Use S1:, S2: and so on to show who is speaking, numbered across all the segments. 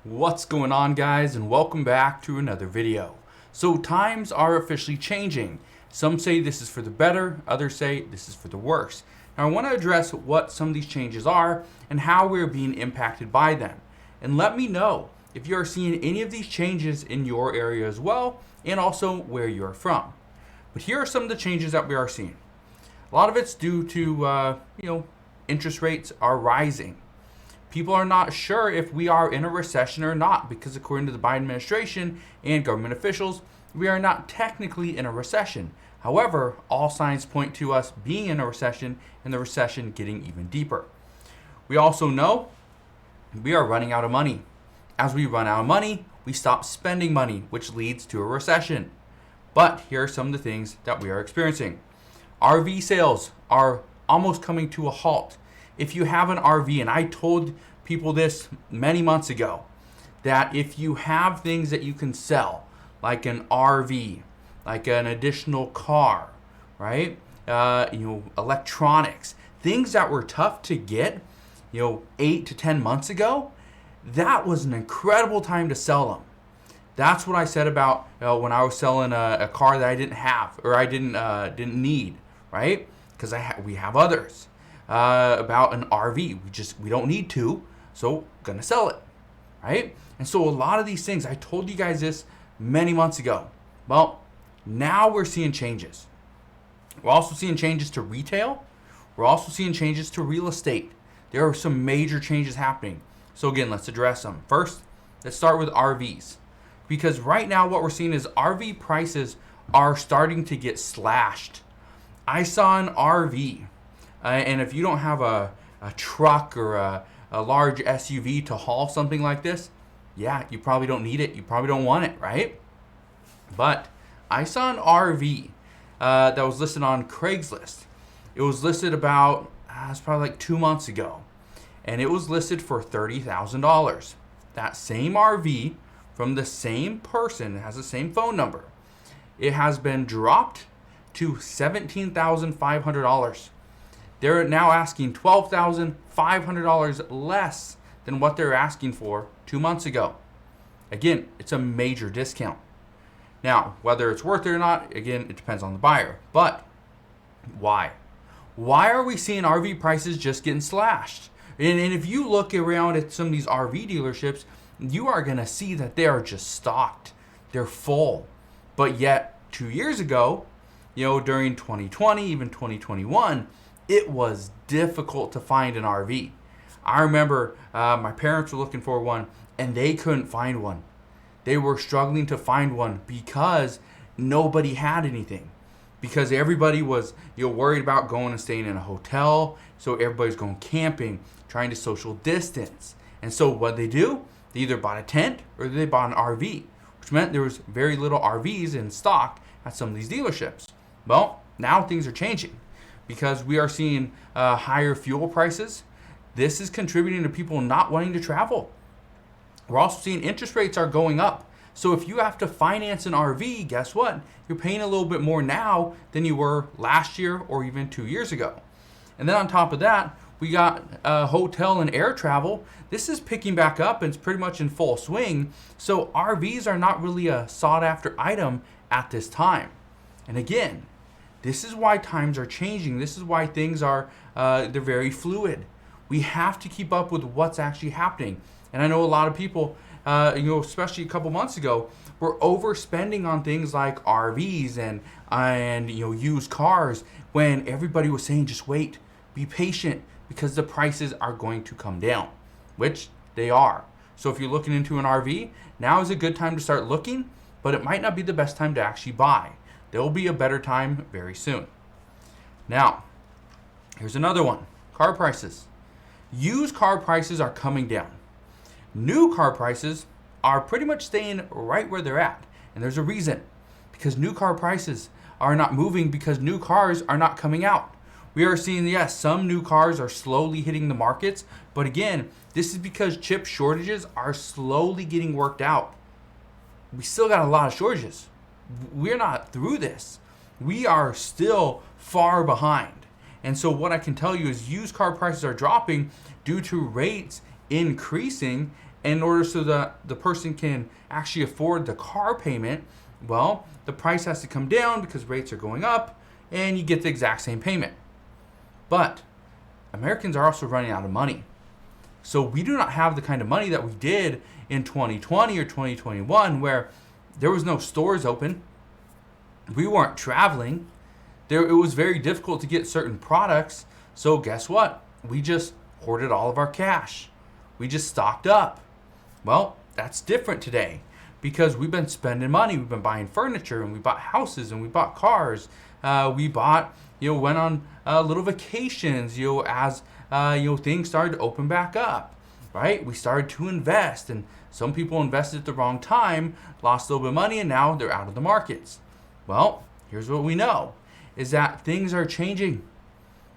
S1: What's going on, guys, and welcome back to another video. So times are officially changing. Some say this is for the better, others say this is for the worse. Now I want to address what some of these changes are and how we're being impacted by them. And let me know if you are seeing any of these changes in your area as well, and also where you're from. But here are some of the changes that we are seeing. A lot of it's due to interest rates are rising. People are not sure if we are in a recession or not, because according to the Biden administration and government officials, we are not technically in a recession. However, all signs point to us being in a recession and the recession getting even deeper. We also know we are running out of money. As we run out of money, we stop spending money, which leads to a recession. But here are some of the things that we are experiencing. RV sales are almost coming to a halt. If you have an RV, and I told people this many months ago, that if you have things that you can sell, like an RV, like an additional car, right? Electronics, things that were tough to get, 8 to 10 months ago, that was an incredible time to sell them. That's what I said about when I was selling a car that I didn't have or I didn't need, right? Because we have others. About an RV, we don't need to, so gonna sell it, right? And so a lot of these things, I told you guys this many months ago. Well, now we're seeing changes. We're also seeing changes to retail. We're also seeing changes to real estate. There are some major changes happening. So again, let's address them. First, let's start with RVs. Because right now what we're seeing is RV prices are starting to get slashed. I saw an RV, and if you don't have a truck or a large SUV to haul something like this, yeah, you probably don't need it. You probably don't want it, right? But I saw an RV that was listed on Craigslist. It was listed about, it's probably like 2 months ago. And it was listed for $30,000. That same RV from the same person, it has the same phone number. It has been dropped to $17,500. They're now asking $12,500 less than what they're asking for 2 months ago. Again, it's a major discount. Now, whether it's worth it or not, again, it depends on the buyer. But why? Why are we seeing RV prices just getting slashed? And if you look around at some of these RV dealerships, you are going to see that they are just stocked. They're full. But yet, 2 years ago, during 2020, even 2021, it was difficult to find an RV. I remember my parents were looking for one and they couldn't find one. They were struggling to find one because nobody had anything. Because everybody was worried about going and staying in a hotel. So everybody's going camping, trying to social distance. And so what they do, they either bought a tent or they bought an RV, which meant there was very little RVs in stock at some of these dealerships. Well, now things are changing because we are seeing higher fuel prices. This is contributing to people not wanting to travel. We're also seeing interest rates are going up. So if you have to finance an RV, guess what? You're paying a little bit more now than you were last year or even 2 years ago. And then on top of that, we got hotel and air travel. This is picking back up and it's pretty much in full swing. So RVs are not really a sought after item at this time. And again, this is why times are changing. This is why things are, they're very fluid. We have to keep up with what's actually happening. And I know a lot of people, especially a couple months ago, were overspending on things like RVs and used cars when everybody was saying, just wait, be patient, because the prices are going to come down, which they are. So if you're looking into an RV, now is a good time to start looking, but it might not be the best time to actually buy. There will be a better time very soon. Now, here's another one. Car prices. Used car prices are coming down. New car prices are pretty much staying right where they're at. And there's a reason. Because new car prices are not moving because new cars are not coming out. We are seeing, yes, some new cars are slowly hitting the markets. But again, this is because chip shortages are slowly getting worked out. We still got a lot of shortages. We're not through this. We are still far behind. And so what I can tell you is used car prices are dropping due to rates increasing in order so that the person can actually afford the car payment, well, the price has to come down because rates are going up and you get the exact same payment. But Americans are also running out of money. So we do not have the kind of money that we did in 2020 or 2021 where there was no stores open. We weren't traveling. It was very difficult to get certain products. So guess what? We just hoarded all of our cash. We just stocked up. Well, that's different today because we've been spending money. We've been buying furniture and we bought houses and we bought cars. We bought, went on little vacations, as things started to open back up, right? We started to invest, and some people invested at the wrong time, lost a little bit of money, and now they're out of the markets. Well, here's what we know, is that things are changing.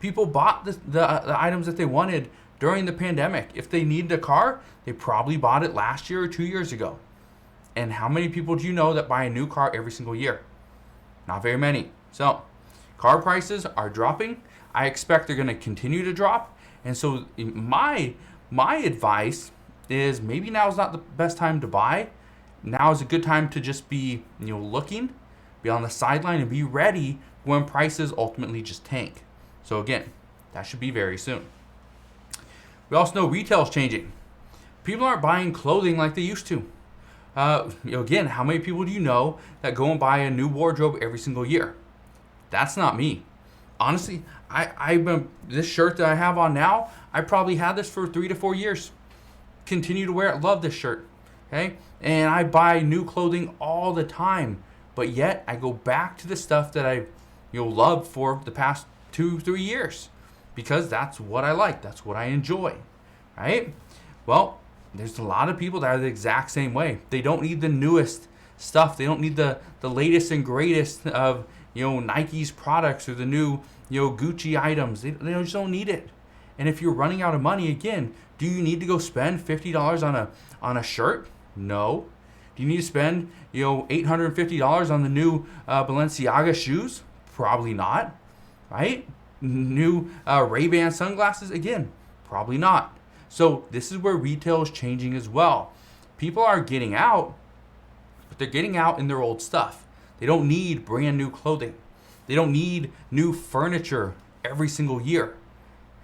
S1: People bought the items that they wanted during the pandemic. If they needed a car, they probably bought it last year or 2 years ago. And how many people do you know that buy a new car every single year? Not very many. So, car prices are dropping. I expect they're going to continue to drop. And so my advice is maybe now is not the best time to buy. Now is a good time to just be, looking, be on the sideline and be ready when prices ultimately just tank. So again, that should be very soon. We also know retail is changing. People aren't buying clothing like they used to. Again, how many people do you know that go and buy a new wardrobe every single year? That's not me. Honestly, this shirt that I have on now, I probably had this for 3 to 4 years. Continue to wear it. Love this shirt. Okay, and I buy new clothing all the time, but yet I go back to the stuff that I, loved for the past 2-3 years because that's what I like. That's what I enjoy. Right? Well, there's a lot of people that are the exact same way. They don't need the newest stuff. They don't need the latest and greatest of Nike's products or the new Gucci items. They just don't need it. And if you're running out of money, again, do you need to go spend $50 on a shirt? No. Do you need to spend $850 on the new Balenciaga shoes? Probably not. Right? New Ray-Ban sunglasses? Again, probably not. So this is where retail is changing as well. People are getting out, but they're getting out in their old stuff. They don't need brand new clothing. They don't need new furniture every single year.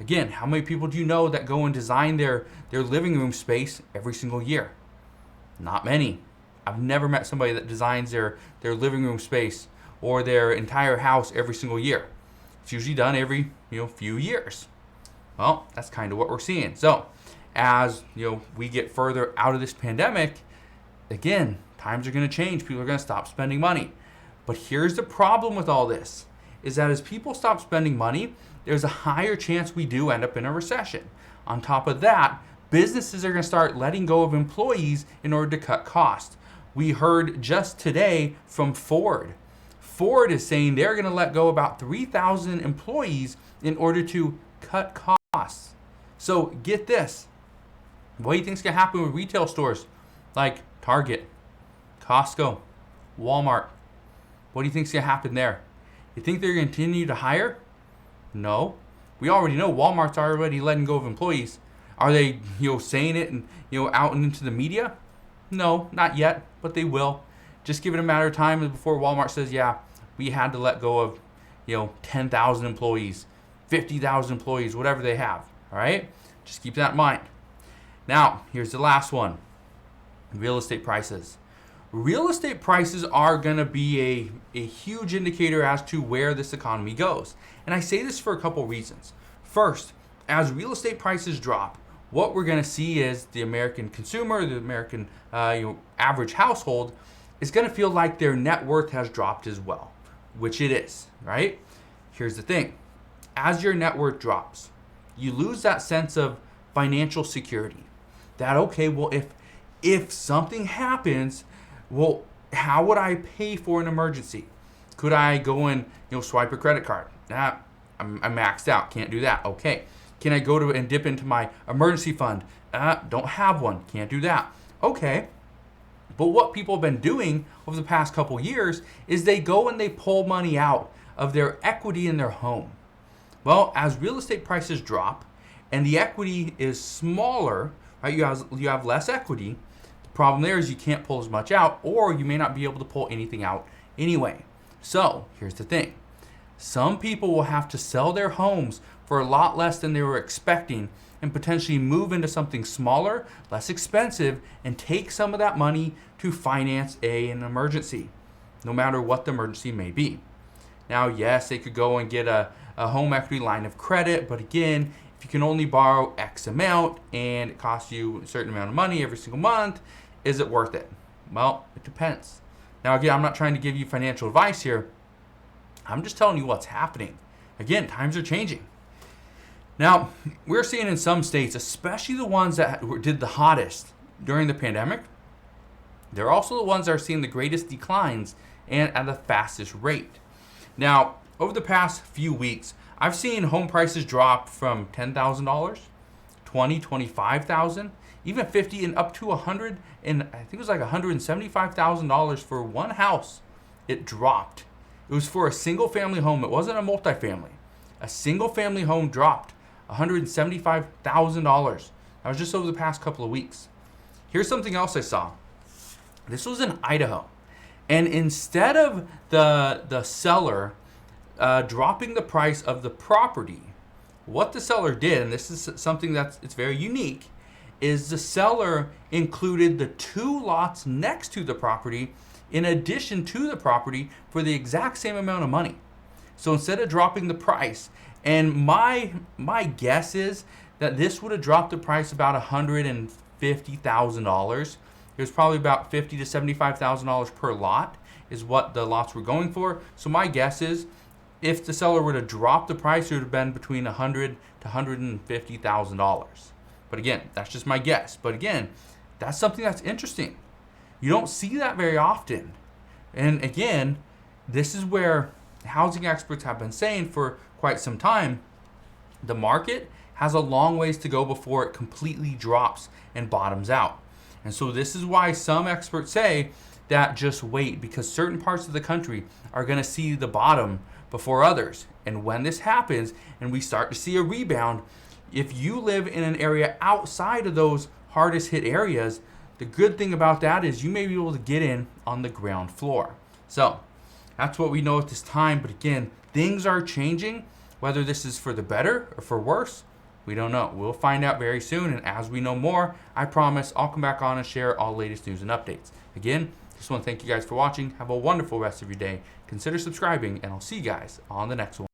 S1: Again, how many people do you know that go and design their living room space every single year? Not many. I've never met somebody that designs their living room space or their entire house every single year. It's usually done every few years. Well, that's kind of what we're seeing. So as we get further out of this pandemic, again, times are going to change. People are going to stop spending money. But here's the problem with all this, is that as people stop spending money, there's a higher chance we do end up in a recession. On top of that, businesses are going to start letting go of employees in order to cut costs. We heard just today from Ford. Ford is saying they're going to let go about 3,000 employees in order to cut costs. So get this. What do you think is going to happen with retail stores like Target, Costco, Walmart? What do you think is going to happen there? You think they're going to continue to hire? No. We already know Walmart's already letting go of employees. Are they, saying it and, out and into the media? No, not yet, but they will. Just give it a matter of time before Walmart says, yeah, we had to let go of, 10,000 employees, 50,000 employees, whatever they have. All right? Just keep that in mind. Now, here's the last one. Real estate prices. Real estate prices are going to be a huge indicator as to where this economy goes. And I say this for a couple reasons. First, as real estate prices drop, what we're going to see is the American consumer, the American average household, is going to feel like their net worth has dropped as well, which it is, right? Here's the thing. As your net worth drops, you lose that sense of financial security. That, okay, well, if something happens, well, how would I pay for an emergency? Could I go and swipe a credit card? Nah, I'm maxed out. Can't do that. Okay. Can I go to and dip into my emergency fund? Don't have one. Can't do that. Okay. But what people have been doing over the past couple years is they go and they pull money out of their equity in their home. Well, as real estate prices drop and the equity is smaller, right? You have less equity. The problem there is you can't pull as much out, or you may not be able to pull anything out anyway. So here's the thing. Some people will have to sell their homes for a lot less than they were expecting and potentially move into something smaller, less expensive, and take some of that money to finance an emergency, no matter what the emergency may be. Now, yes, they could go and get a home equity line of credit, but again, if you can only borrow X amount and it costs you a certain amount of money every single month, is it worth it? Well, it depends. Now, again, I'm not trying to give you financial advice here. I'm just telling you what's happening. Again, times are changing. Now, we're seeing in some states, especially the ones that did the hottest during the pandemic, they're also the ones that are seeing the greatest declines and at the fastest rate. Now, over the past few weeks, I've seen home prices drop from $10,000, $20,000, $25,000, even $50,000 and up to $100,000, and I think it was like $175,000 for one house. It dropped. It was for a single family home. It wasn't a multifamily. A single family home dropped $175,000. That was just over the past couple of weeks. Here's something else I saw. This was in Idaho. And instead of the seller dropping the price of the property, what the seller did, and this is something it's very unique, is the seller included the 2 lots next to the property in addition to the property for the exact same amount of money. So instead of dropping the price, and my guess is that this would have dropped the price about $150,000. It was probably about $50,000 to $75,000 per lot is what the lots were going for. So my guess is if the seller were to drop the price, it would have been between $100,000 to $150,000. But again, that's just my guess. But again, that's something that's interesting. You don't see that very often. And again, this is where housing experts have been saying for quite some time, the market has a long ways to go before it completely drops and bottoms out. And so this is why some experts say that just wait, because certain parts of the country are going to see the bottom before others. And when this happens and we start to see a rebound, if you live in an area outside of those hardest hit areas, the good thing about that is you may be able to get in on the ground floor. So that's what we know at this time. But again, things are changing. Whether this is for the better or for worse, we don't know. We'll find out very soon. And as we know more, I promise I'll come back on and share all the latest news and updates. Again, just want to thank you guys for watching. Have a wonderful rest of your day. Consider subscribing, and I'll see you guys on the next one.